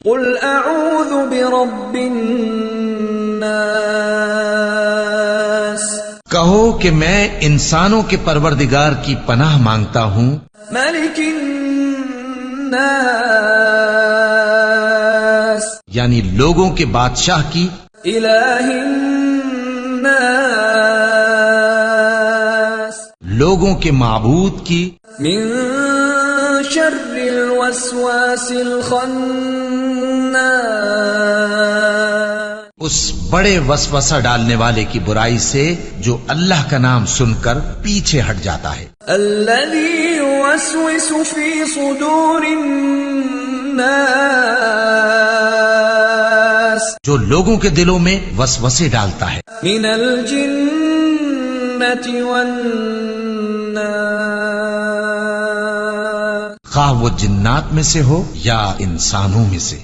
قل اعوذ برب الناس، کہو کہ میں انسانوں کے پروردگار کی پناہ مانگتا ہوں، ملک الناس، یعنی لوگوں کے بادشاہ کی، الہ الناس، لوگوں کے معبود کی، من شر الوسواس الخناس، اس بڑے وسوسہ ڈالنے والے کی برائی سے جو اللہ کا نام سن کر پیچھے ہٹ جاتا ہے، الذي يوسوس في صدور الناس، جو لوگوں کے دلوں میں وسوسے ڈالتا ہے، من الجنة والناس، خواہ وہ جنات میں سے ہو یا انسانوں میں سے۔